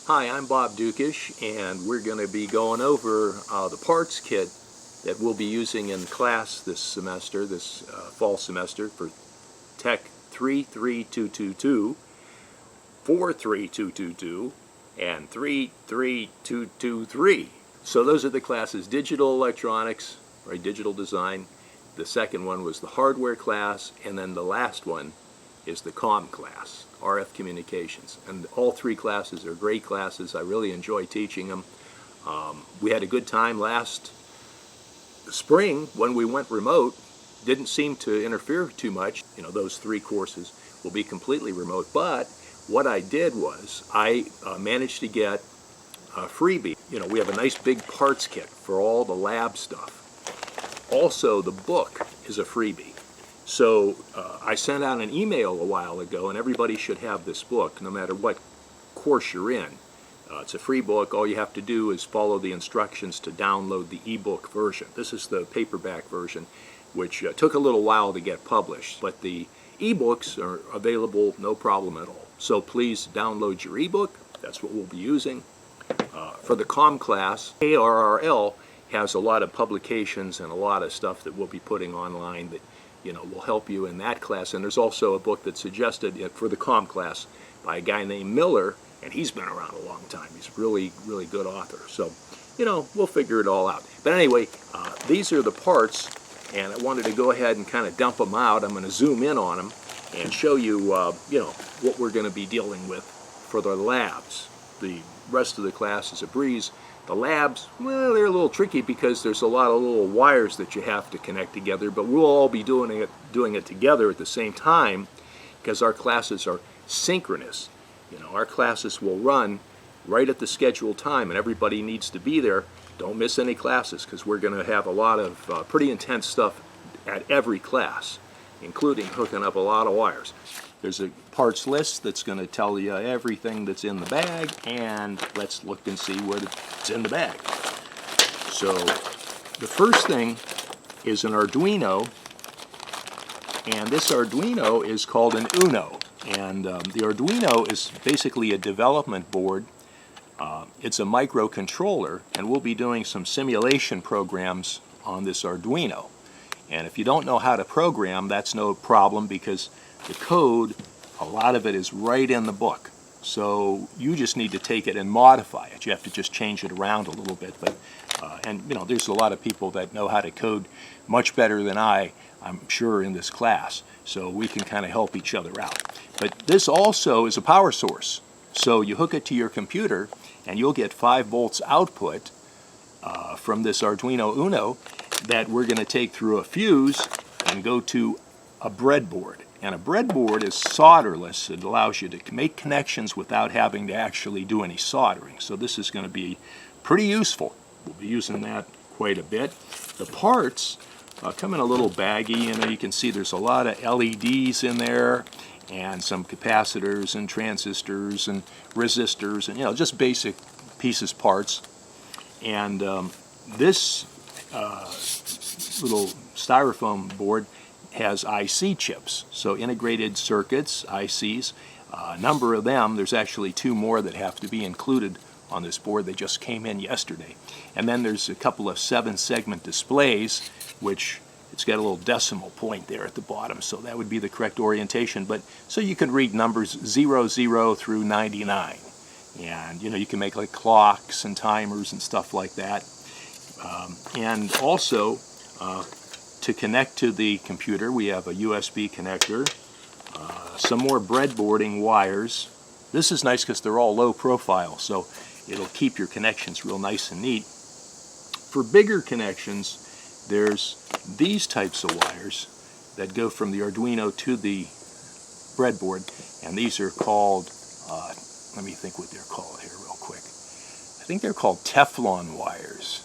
Hi, I'm Bob Dukish, and we're going to be going over the parts kit that we'll be using in class this semester, this fall semester, for Tech 33222, 43222, and 33223. So those are the classes: digital electronics, right, digital design. The second one was the hardware class, and then the last one is the comm class, RF communications. And all three classes are great classes. I really enjoy teaching them. We had a good time last spring when we went remote. Didn't seem to interfere too much. You know, those three courses will be completely remote. But what I did was I managed to get a freebie. You know, we have a nice big parts kit for all the lab stuff. Also, the book is a freebie. So I sent out an email a while ago, and everybody should have this book no matter what course you're in. It's a free book. All you have to do is follow the instructions to download the ebook version. This is the paperback version, which took a little while to get published, but the ebooks are available no problem at all. So please download your ebook. That's what we'll be using. For the comm class, ARRL has a lot of publications and a lot of stuff that we'll be putting online that will help you in that class. And there's also a book that's suggested for the comm class by a guy named Miller, and he's been around a long time. He's a really, really good author. So, we'll figure it all out. But anyway, these are the parts, and I wanted to go ahead and kind of dump them out. I'm going to zoom in on them and show you, what we're going to be dealing with for the labs. The rest of the class is a breeze. The labs, well, they're a little tricky because there's a lot of little wires that you have to connect together, but we'll all be doing it together at the same time because our classes are synchronous. Our classes will run right at the scheduled time, and everybody needs to be there. Don't miss any classes because we're going to have a lot of pretty intense stuff at every class, including hooking up a lot of wires. There's a parts list that's going to tell you everything that's in the bag, and let's look and see what's in the bag. So the first thing is an Arduino, and this Arduino is called an Uno. And the Arduino is basically a development board. It's a microcontroller, and we'll be doing some simulation programs on this Arduino. And if you don't know how to program, that's no problem because the code, a lot of it is right in the book. So you just need to take it and modify it. You have to just change it around a little bit. But there's a lot of people that know how to code much better than I'm sure, in this class. So we can kind of help each other out. But this also is a power source. So you hook it to your computer, and you'll get 5 volts output from this Arduino Uno that we're going to take through a fuse and go to a breadboard. And a breadboard is solderless. It allows you to make connections without having to actually do any soldering. So this is going to be pretty useful. We'll be using that quite a bit. The parts come in a little baggie. You can see there's a lot of LEDs in there, and some capacitors and transistors and resistors, and just basic pieces, parts. And this little styrofoam board has IC chips, so integrated circuits, ICs, a number of them. There's actually 2 more that have to be included on this board. They just came in yesterday. And then there's a couple of 7-segment displays, which it's got a little decimal point there at the bottom, so that would be the correct orientation. But so you can read numbers 00 through 99. And you can make like clocks and timers and stuff like that. And also, to connect to the computer, we have a USB connector, some more breadboarding wires. This is nice because they're all low profile, so it'll keep your connections real nice and neat. For bigger connections, there's these types of wires that go from the Arduino to the breadboard, and these are called, let me think what they're called here real quick. I think they're called Teflon wires.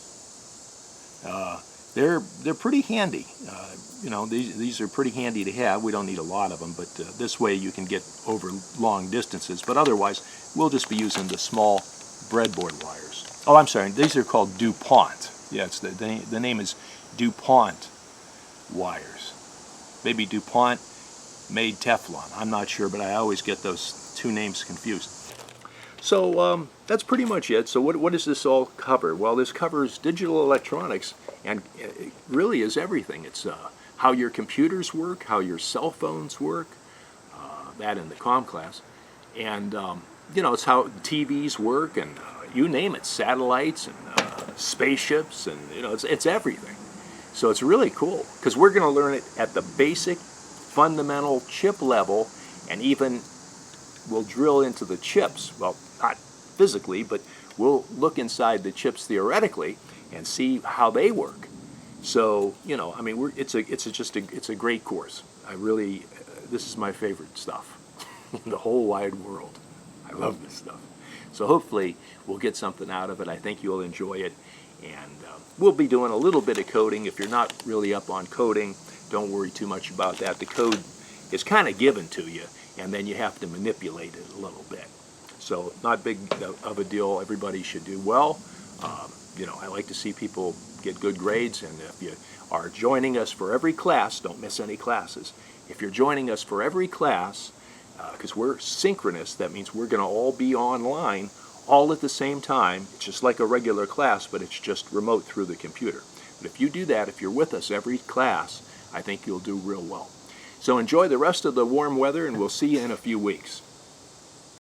They're pretty handy. These are pretty handy to have. We don't need a lot of them, but this way you can get over long distances. But otherwise, we'll just be using the small breadboard wires. Oh, I'm sorry. These are called DuPont. Yes, the name is DuPont wires. Maybe DuPont made Teflon. I'm not sure, but I always get those two names confused. So that's pretty much it. So what does this all cover? Well, this covers digital electronics, and it really is everything. It's how your computers work, how your cell phones work, that in the comm class, and you know, it's how TVs work, and you name it, satellites and spaceships, and you know, it's everything. So it's really cool because we're going to learn it at the basic, fundamental chip level, and even we'll drill into the chips. Well, not physically, but we'll look inside the chips theoretically and see how they work. So you know, I mean, it's a great course. I really, this is my favorite stuff in the whole wide world. I love this stuff. So hopefully we'll get something out of it. I think you'll enjoy it, and we'll be doing a little bit of coding. If you're not really up on coding, don't worry too much about that. The code is kind of given to you, and then you have to manipulate it a little bit. So not big of a deal. Everybody should do well. You know, I like to see people get good grades, and if you are joining us for every class, don't miss any classes. If you're joining us for every class, because we're synchronous, that means we're going to all be online all at the same time. It's just like a regular class, but it's just remote through the computer. But if you do that, if you're with us every class, I think you'll do real well. So enjoy the rest of the warm weather, and we'll see you in a few weeks.